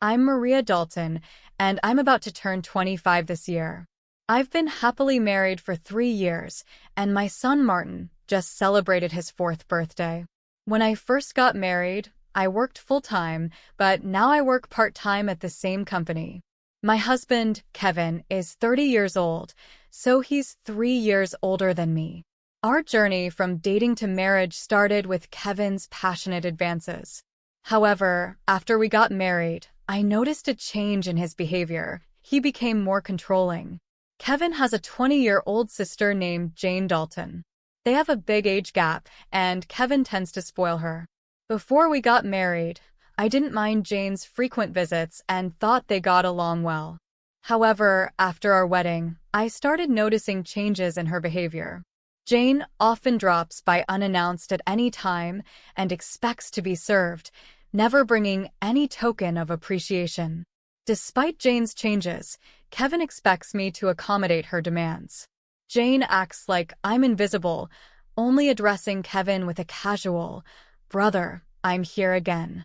I'm Maria Dalton, and I'm about to turn 25 this year. I've been happily married for 3 years, and my son Martin just celebrated his fourth birthday. When I first got married, I worked full-time, but now I work part-time at the same company. My husband, Kevin, is 30 years old, so he's 3 years older than me. Our journey from dating to marriage started with Kevin's passionate advances. However, after we got married, I noticed a change in his behavior. He became more controlling. Kevin has a 20-year-old sister named Jane Dalton. They have a big age gap, and Kevin tends to spoil her. Before we got married, I didn't mind Jane's frequent visits and thought they got along well. However, after our wedding, I started noticing changes in her behavior. Jane often drops by unannounced at any time and expects to be served, never bringing any token of appreciation. Despite Jane's changes, Kevin expects me to accommodate her demands. Jane acts like I'm invisible, only addressing Kevin with a casual, "Brother, I'm here again."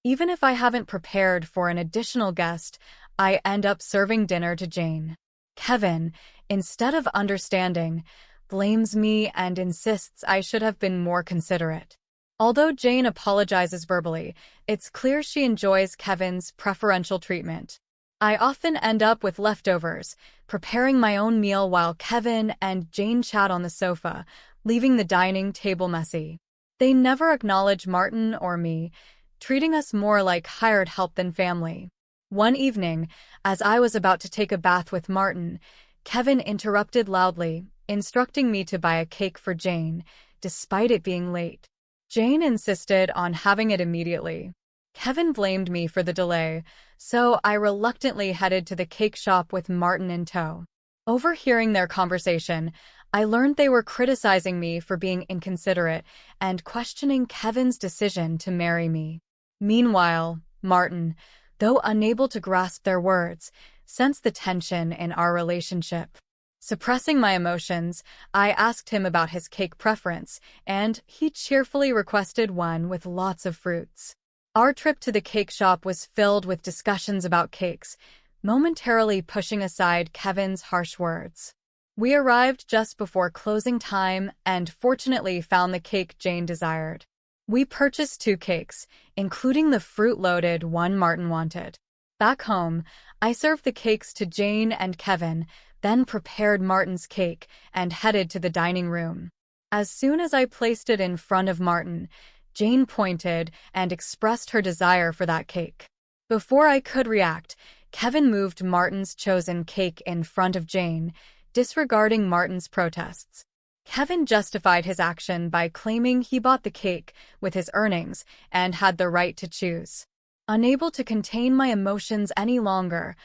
Even if I haven't prepared for an additional guest, I end up serving dinner to Jane. Kevin, instead of understanding, blames me and insists I should have been more considerate. Although Jane apologizes verbally, it's clear she enjoys Kevin's preferential treatment. I often end up with leftovers, preparing my own meal while Kevin and Jane chat on the sofa, leaving the dining table messy. They never acknowledge Martin or me, treating us more like hired help than family. One evening, as I was about to take a bath with Martin, Kevin interrupted loudly, instructing me to buy a cake for Jane, despite it being late. Jane insisted on having it immediately. Kevin blamed me for the delay, so I reluctantly headed to the cake shop with Martin in tow. Overhearing their conversation, I learned they were criticizing me for being inconsiderate and questioning Kevin's decision to marry me. Meanwhile, Martin, though unable to grasp their words, sensed the tension in our relationship. Suppressing my emotions, I asked him about his cake preference, and he cheerfully requested one with lots of fruits. Our trip to the cake shop was filled with discussions about cakes, momentarily pushing aside Kevin's harsh words. We arrived just before closing time and fortunately found the cake Jane desired. We purchased 2 cakes, including the fruit-loaded one Martin wanted. Back home, I served the cakes to Jane and Kevin, then prepared Martin's cake and headed to the dining room. As soon as I placed it in front of Martin, Jane pointed and expressed her desire for that cake. Before I could react, Kevin moved Martin's chosen cake in front of Jane, disregarding Martin's protests. Kevin justified his action by claiming he bought the cake with his earnings and had the right to choose. Unable to contain my emotions any longer,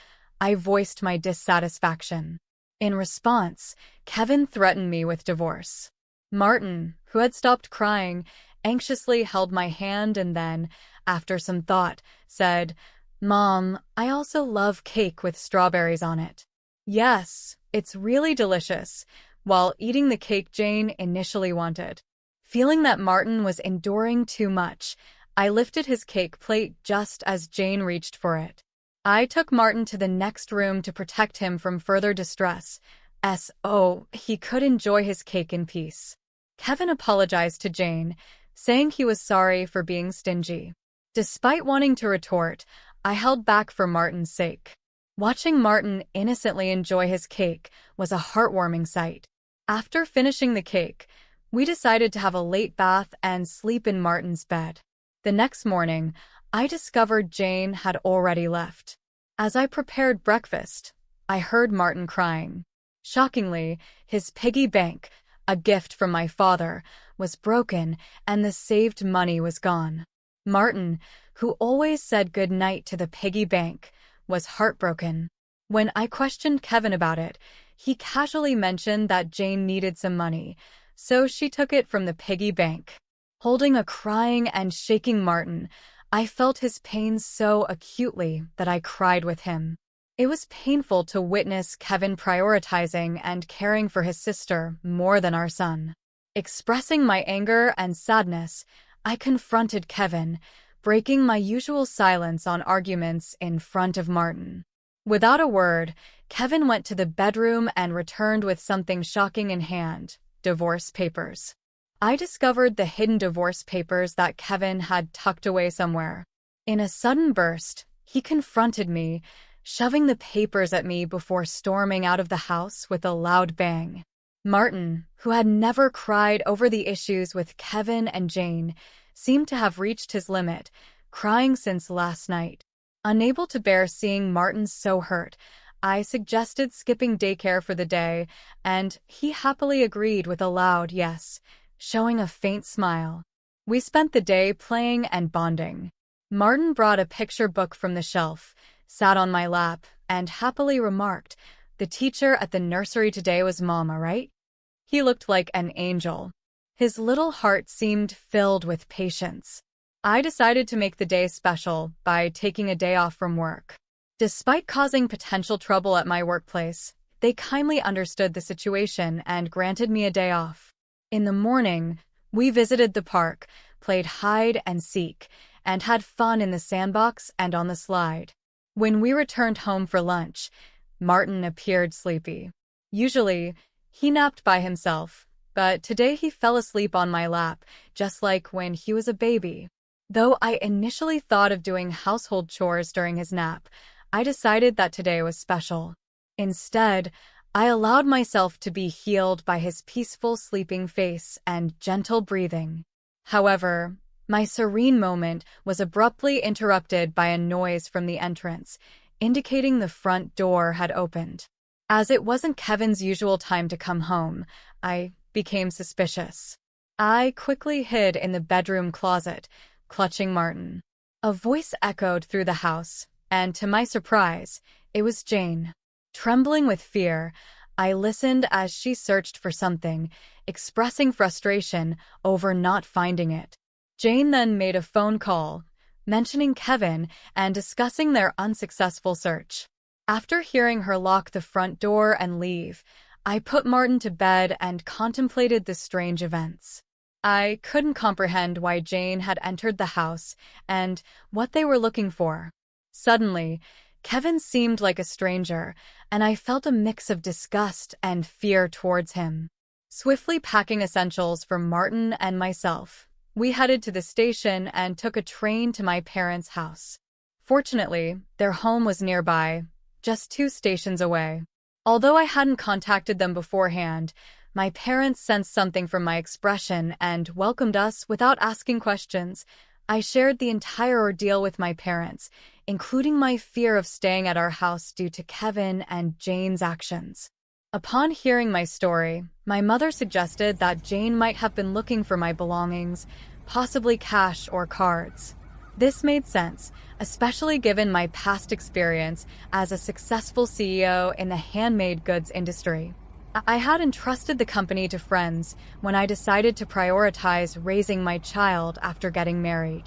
I voiced my dissatisfaction. In response, Kevin threatened me with divorce. Martin, who had stopped crying, anxiously held my hand and then, after some thought, said, "Mom, I also love cake with strawberries on it." "Yes, it's really delicious," while eating the cake Jane initially wanted. Feeling that Martin was enduring too much, I lifted his cake plate just as Jane reached for it. I took Martin to the next room to protect him from further distress, so he could enjoy his cake in peace. Kevin apologized to Jane, saying he was sorry for being stingy. Despite wanting to retort, I held back for Martin's sake. Watching Martin innocently enjoy his cake was a heartwarming sight. After finishing the cake, we decided to have a late bath and sleep in Martin's bed. The next morning, I discovered Jane had already left. As I prepared breakfast, I heard Martin crying. Shockingly, his piggy bank, a gift from my father, was broken and the saved money was gone. Martin, who always said good night to the piggy bank, was heartbroken. When I questioned Kevin about it, he casually mentioned that Jane needed some money, so she took it from the piggy bank. Holding a crying and shaking Martin, I felt his pain so acutely that I cried with him. It was painful to witness Kevin prioritizing and caring for his sister more than our son. Expressing my anger and sadness, I confronted Kevin, breaking my usual silence on arguments in front of Martin. Without a word, Kevin went to the bedroom and returned with something shocking in hand: divorce papers. I discovered the hidden divorce papers that Kevin had tucked away somewhere. In a sudden burst, he confronted me, shoving the papers at me before storming out of the house with a loud bang. Martin, who had never cried over the issues with Kevin and Jane, seemed to have reached his limit, crying since last night. Unable to bear seeing Martin so hurt, I suggested skipping daycare for the day, and he happily agreed with a loud yes, showing a faint smile. We spent the day playing and bonding. Martin brought a picture book from the shelf, sat on my lap, and happily remarked, "The teacher at the nursery today was Mama, right?" He looked like an angel. His little heart seemed filled with patience. I decided to make the day special by taking a day off from work. Despite causing potential trouble at my workplace, they kindly understood the situation and granted me a day off. In the morning, we visited the park, played hide and seek, and had fun in the sandbox and on the slide. When we returned home for lunch, Martin appeared sleepy. Usually, he napped by himself, but today he fell asleep on my lap, just like when he was a baby. Though I initially thought of doing household chores during his nap, I decided that today was special. Instead, I allowed myself to be healed by his peaceful sleeping face and gentle breathing. However, my serene moment was abruptly interrupted by a noise from the entrance, indicating the front door had opened. As it wasn't Kevin's usual time to come home, I became suspicious. I quickly hid in the bedroom closet, clutching Martin. A voice echoed through the house, and to my surprise, it was Jane. Trembling with fear, I listened as she searched for something, expressing frustration over not finding it. Jane then made a phone call, mentioning Kevin and discussing their unsuccessful search. After hearing her lock the front door and leave, I put Martin to bed and contemplated the strange events. I couldn't comprehend why Jane had entered the house and what they were looking for. Suddenly, Kevin seemed like a stranger, and I felt a mix of disgust and fear towards him. Swiftly packing essentials for Martin and myself, we headed to the station and took a train to my parents' house. Fortunately, their home was nearby, just 2 stations away. Although I hadn't contacted them beforehand, my parents sensed something from my expression and welcomed us without asking questions. I shared the entire ordeal with my parents, including my fear of staying at our house due to Kevin and Jane's actions. Upon hearing my story, my mother suggested that Jane might have been looking for my belongings, possibly cash or cards. This made sense, especially given my past experience as a successful CEO in the handmade goods industry. I had entrusted the company to friends when I decided to prioritize raising my child after getting married.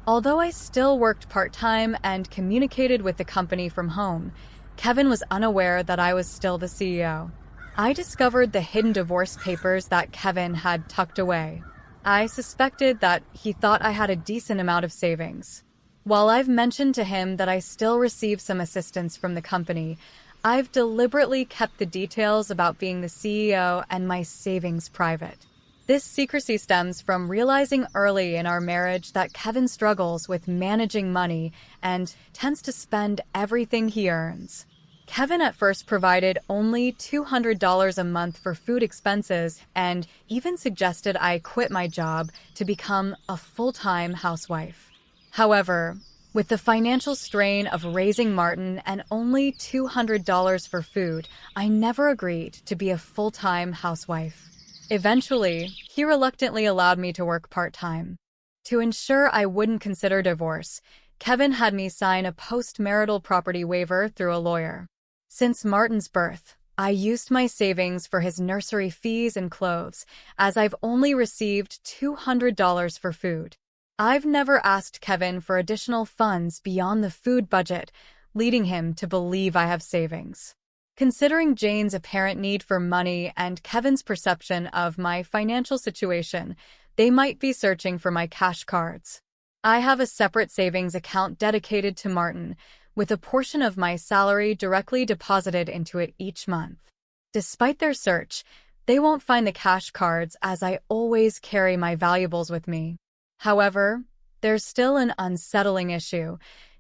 Although I still worked part-time and communicated with the company from home, Kevin was unaware that I was still the CEO. I discovered the hidden divorce papers that Kevin had tucked away. I suspected that he thought I had a decent amount of savings. While I've mentioned to him that I still receive some assistance from the company, I've deliberately kept the details about being the CEO and my savings private. This secrecy stems from realizing early in our marriage that Kevin struggles with managing money and tends to spend everything he earns. Kevin at first provided only $200 a month for food expenses and even suggested I quit my job to become a full-time housewife. However, with the financial strain of raising Martin and only $200 for food, I never agreed to be a full-time housewife. Eventually, he reluctantly allowed me to work part-time. To ensure I wouldn't consider divorce, Kevin had me sign a post-marital property waiver through a lawyer. Since Martin's birth, I used my savings for his nursery fees and clothes, as I've only received $200 for food. I've never asked Kevin for additional funds beyond the food budget, leading him to believe I have savings. Considering Jane's apparent need for money and Kevin's perception of my financial situation, they might be searching for my cash cards. I have a separate savings account dedicated to Martin, with a portion of my salary directly deposited into it each month. Despite their search, they won't find the cash cards as I always carry my valuables with me. However, there's still an unsettling issue.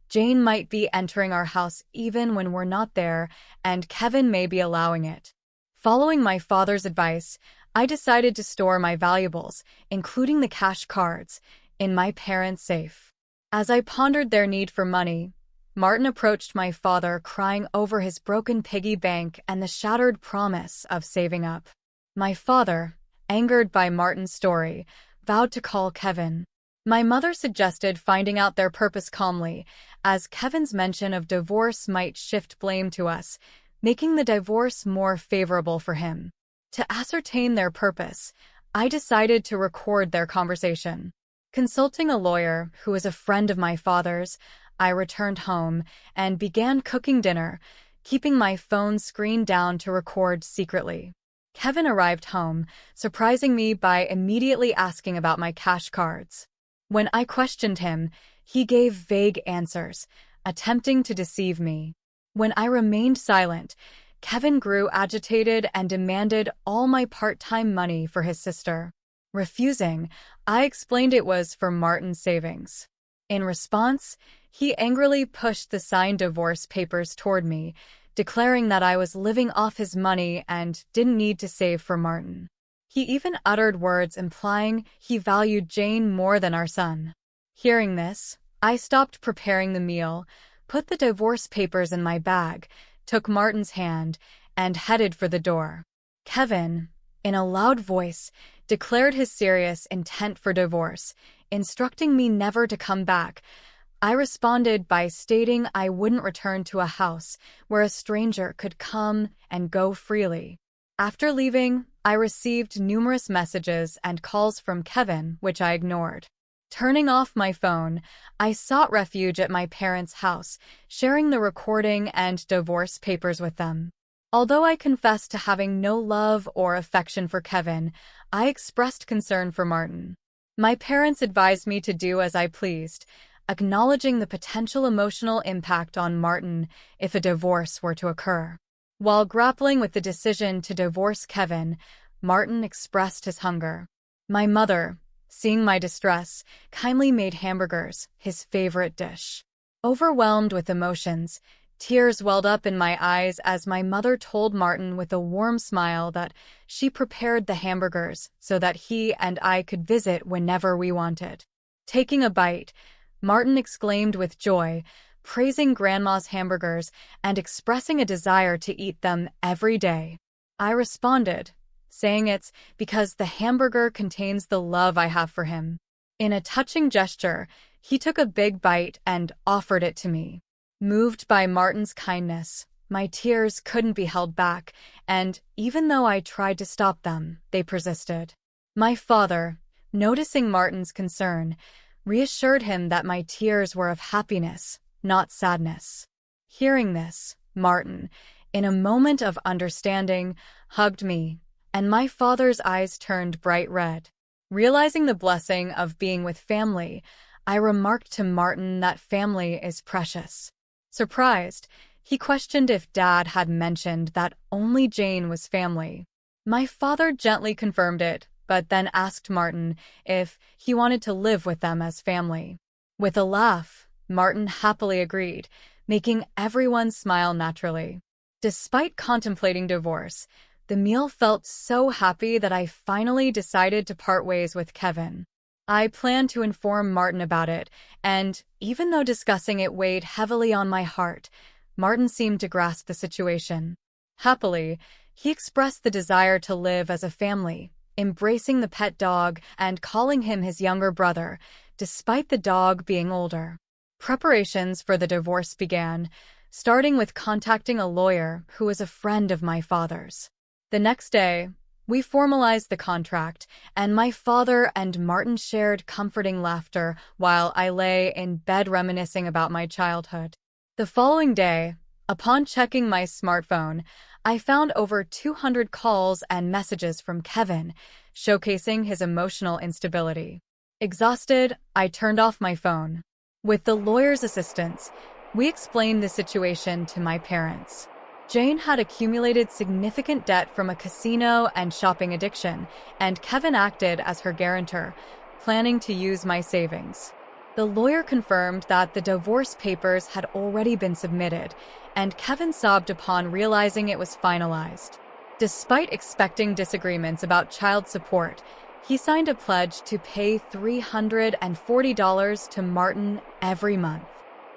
Jane might be entering our house even when we're not there, and Kevin may be allowing it. Following my father's advice, I decided to store my valuables, including the cash cards, in my parents' safe. As I pondered their need for money, Martin approached my father, crying over his broken piggy bank and the shattered promise of saving up. My father, angered by Martin's story, vowed to call Kevin. My mother suggested finding out their purpose calmly, as Kevin's mention of divorce might shift blame to us, making the divorce more favorable for him. To ascertain their purpose, I decided to record their conversation. Consulting a lawyer who was a friend of my father's, I returned home and began cooking dinner, keeping my phone screen down to record secretly. Kevin arrived home, surprising me by immediately asking about my cash cards. When I questioned him, he gave vague answers, attempting to deceive me. When I remained silent, Kevin grew agitated and demanded all my part-time money for his sister. Refusing, I explained it was for Martin's savings. In response, he angrily pushed the signed divorce papers toward me, declaring that I was living off his money and didn't need to save for Martin. He even uttered words implying he valued Jane more than our son. Hearing this, I stopped preparing the meal, put the divorce papers in my bag, took Martin's hand, and headed for the door. Kevin, in a loud voice, declared his serious intent for divorce, instructing me never to come back. I responded by stating I wouldn't return to a house where a stranger could come and go freely. After leaving, I received numerous messages and calls from Kevin, which I ignored. Turning off my phone, I sought refuge at my parents' house, sharing the recording and divorce papers with them. Although I confessed to having no love or affection for Kevin, I expressed concern for Martin. My parents advised me to do as I pleased, acknowledging the potential emotional impact on Martin if a divorce were to occur. While grappling with the decision to divorce Kevin, Martin expressed his hunger. My mother, seeing my distress, kindly made hamburgers, his favorite dish. Overwhelmed with emotions, tears welled up in my eyes as my mother told Martin with a warm smile that she prepared the hamburgers so that he and I could visit whenever we wanted. Taking a bite, Martin exclaimed with joy, praising Grandma's hamburgers and expressing a desire to eat them every day. I responded, saying it's because the hamburger contains the love I have for him. In a touching gesture, he took a big bite and offered it to me. Moved by Martin's kindness, my tears couldn't be held back, and even though I tried to stop them, they persisted. My father, noticing Martin's concern, reassured him that my tears were of happiness, not sadness. Hearing this, Martin, in a moment of understanding, hugged me, and my father's eyes turned bright red. Realizing the blessing of being with family, I remarked to Martin that family is precious. Surprised, he questioned if Dad had mentioned that only Jane was family. My father gently confirmed it, but then asked Martin if he wanted to live with them as family. With a laugh, Martin happily agreed, making everyone smile naturally. Despite contemplating divorce, the meal felt so happy that I finally decided to part ways with Kevin. I planned to inform Martin about it, and even though discussing it weighed heavily on my heart, Martin seemed to grasp the situation. Happily, he expressed the desire to live as a family, embracing the pet dog and calling him his younger brother, despite the dog being older. Preparations for the divorce began, starting with contacting a lawyer who was a friend of my father's. The next day, we formalized the contract, and my father and Martin shared comforting laughter while I lay in bed reminiscing about my childhood. The following day, upon checking my smartphone, I found over 200 calls and messages from Kevin, showcasing his emotional instability. Exhausted, I turned off my phone. With the lawyer's assistance, we explained the situation to my parents. Jane had accumulated significant debt from a casino and shopping addiction, and Kevin acted as her guarantor, planning to use my savings. The lawyer confirmed that the divorce papers had already been submitted, and Kevin sobbed upon realizing it was finalized. Despite expecting disagreements about child support, he signed a pledge to pay $340 to Martin every month.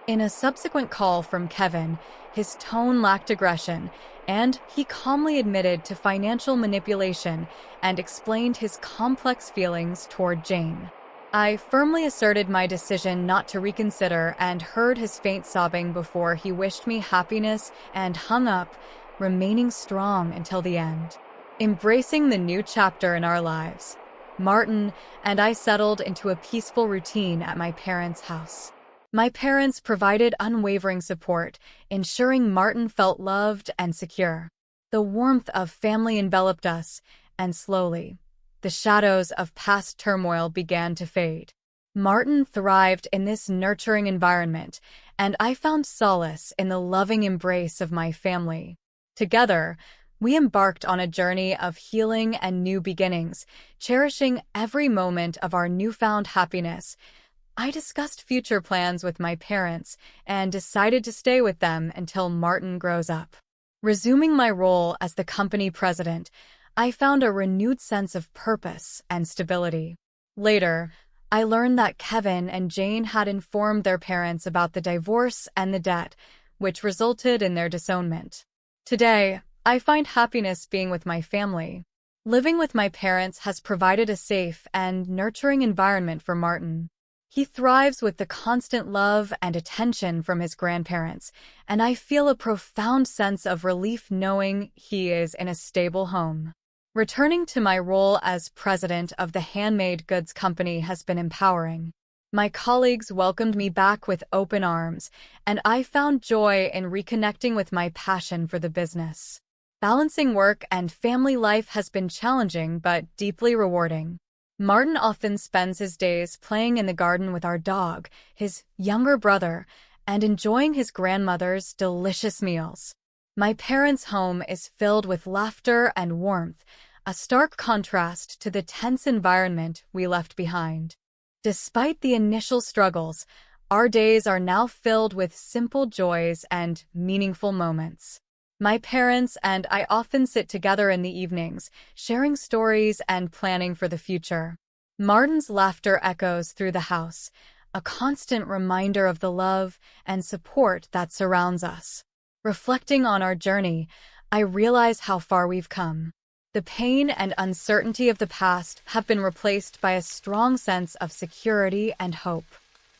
In a subsequent call from Kevin, his tone lacked aggression, and he calmly admitted to financial manipulation and explained his complex feelings toward Jane. I firmly asserted my decision not to reconsider and heard his faint sobbing before he wished me happiness and hung up, remaining strong until the end. Embracing the new chapter in our lives, Martin and I settled into a peaceful routine at my parents' house. My parents provided unwavering support, ensuring Martin felt loved and secure. The warmth of family enveloped us, and slowly, the shadows of past turmoil began to fade. Martin thrived in this nurturing environment, and I found solace in the loving embrace of my family. Together, we embarked on a journey of healing and new beginnings, cherishing every moment of our newfound happiness. I discussed future plans with my parents and decided to stay with them until Martin grows up. Resuming my role as the company president, I found a renewed sense of purpose and stability. Later, I learned that Kevin and Jane had informed their parents about the divorce and the debt, which resulted in their disownment. Today, I find happiness being with my family. Living with my parents has provided a safe and nurturing environment for Martin. He thrives with the constant love and attention from his grandparents, and I feel a profound sense of relief knowing he is in a stable home. Returning to my role as president of the handmade goods company has been empowering. My colleagues welcomed me back with open arms, and I found joy in reconnecting with my passion for the business. Balancing work and family life has been challenging but deeply rewarding. Martin often spends his days playing in the garden with our dog, his younger brother, and enjoying his grandmother's delicious meals. My parents' home is filled with laughter and warmth, a stark contrast to the tense environment we left behind. Despite the initial struggles, our days are now filled with simple joys and meaningful moments. My parents and I often sit together in the evenings, sharing stories and planning for the future. Martin's laughter echoes through the house, a constant reminder of the love and support that surrounds us. Reflecting on our journey, I realize how far we've come. The pain and uncertainty of the past have been replaced by a strong sense of security and hope.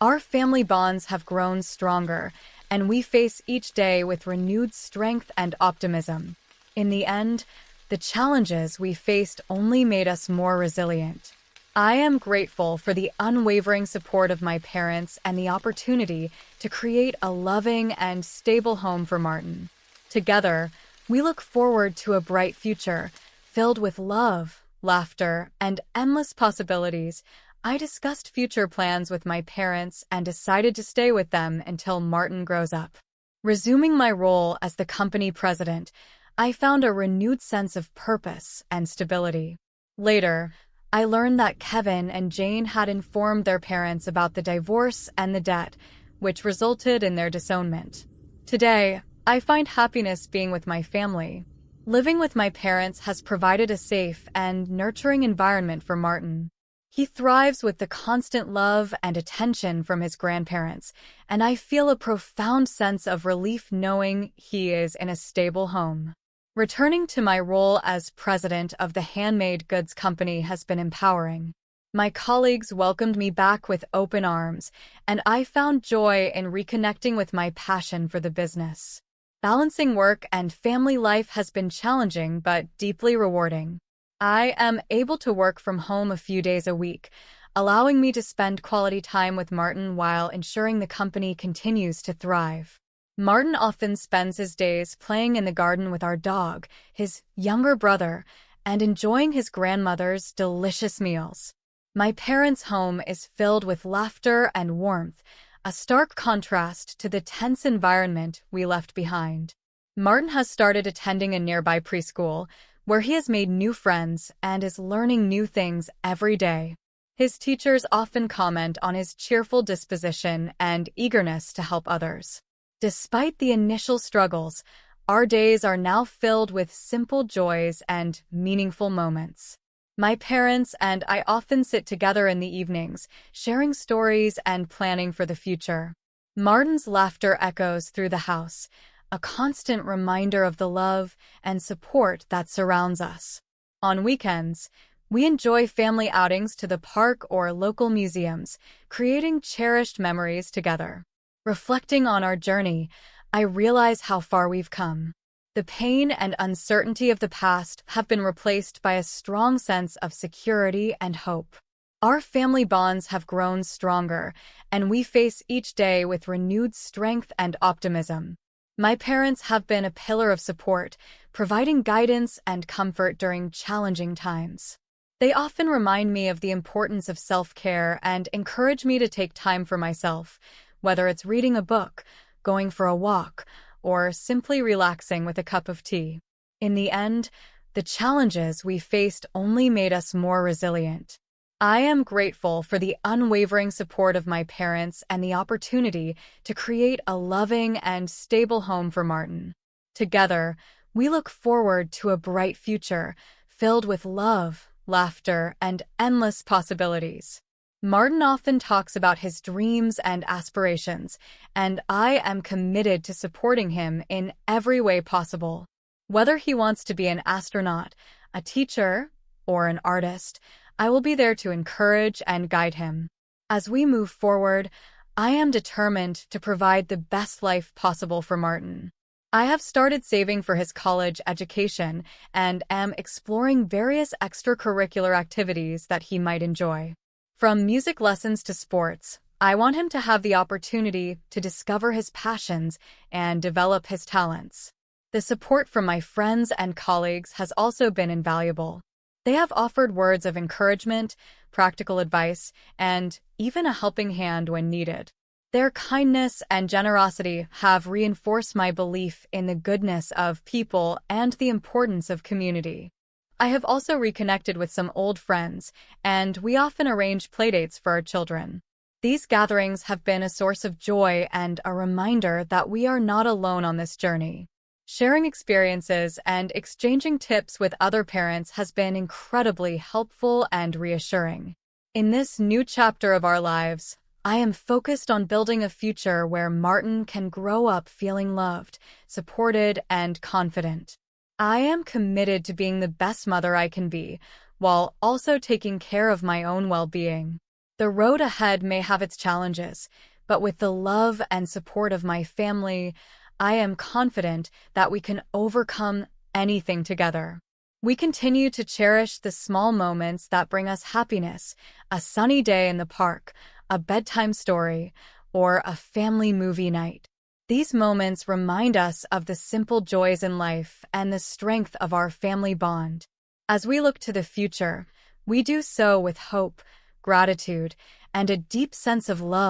Our family bonds have grown stronger, and we face each day with renewed strength and optimism. In the end, the challenges we faced only made us more resilient. I am grateful for the unwavering support of my parents and the opportunity to create a loving and stable home for Martin. Together, we look forward to a bright future, filled with love, laughter, and endless possibilities. I discussed future plans with my parents and decided to stay with them until Martin grows up. Resuming my role as the company president, I found a renewed sense of purpose and stability. Later, I learned that Kevin and Jane had informed their parents about the divorce and the debt, which resulted in their disownment. Today, I find happiness being with my family. Living with my parents has provided a safe and nurturing environment for Martin. He thrives with the constant love and attention from his grandparents, and I feel a profound sense of relief knowing he is in a stable home. Returning to my role as president of the handmade goods company has been empowering. My colleagues welcomed me back with open arms, and I found joy in reconnecting with my passion for the business. Balancing work and family life has been challenging but deeply rewarding. I am able to work from home a few days a week, allowing me to spend quality time with Martin while ensuring the company continues to thrive. Martin often spends his days playing in the garden with our dog, his younger brother, and enjoying his grandmother's delicious meals. My parents' home is filled with laughter and warmth, a stark contrast to the tense environment we left behind. Martin has started attending a nearby preschool, where he has made new friends and is learning new things every day. His teachers often comment on his cheerful disposition and eagerness to help others. Despite the initial struggles, our days are now filled with simple joys and meaningful moments. My parents and I often sit together in the evenings, sharing stories and planning for the future. Martin's laughter echoes through the house, a constant reminder of the love and support that surrounds us. On weekends, we enjoy family outings to the park or local museums, creating cherished memories together. Reflecting on our journey, I realize how far we've come. The pain and uncertainty of the past have been replaced by a strong sense of security and hope. Our family bonds have grown stronger, and we face each day with renewed strength and optimism. My parents have been a pillar of support, providing guidance and comfort during challenging times. They often remind me of the importance of self-care and encourage me to take time for myself, whether it's reading a book, going for a walk, or simply relaxing with a cup of tea. In the end, the challenges we faced only made us more resilient. I am grateful for the unwavering support of my parents and the opportunity to create a loving and stable home for Martin. Together, we look forward to a bright future filled with love, laughter, and endless possibilities. Martin often talks about his dreams and aspirations, and I am committed to supporting him in every way possible. Whether he wants to be an astronaut, a teacher, or an artist, I will be there to encourage and guide him. As we move forward, I am determined to provide the best life possible for Martin. I have started saving for his college education and am exploring various extracurricular activities that he might enjoy. From music lessons to sports, I want him to have the opportunity to discover his passions and develop his talents. The support from my friends and colleagues has also been invaluable. They have offered words of encouragement, practical advice, and even a helping hand when needed. Their kindness and generosity have reinforced my belief in the goodness of people and the importance of community. I have also reconnected with some old friends, and we often arrange playdates for our children. These gatherings have been a source of joy and a reminder that we are not alone on this journey. Sharing experiences and exchanging tips with other parents has been incredibly helpful and reassuring. In this new chapter of our lives, I am focused on building a future where Martin can grow up feeling loved, supported, and confident. I am committed to being the best mother I can be, while also taking care of my own well-being. The road ahead may have its challenges, but with the love and support of my family, I am confident that we can overcome anything together. We continue to cherish the small moments that bring us happiness, a sunny day in the park, a bedtime story, or a family movie night. These moments remind us of the simple joys in life and the strength of our family bond. As we look to the future, we do so with hope, gratitude, and a deep sense of love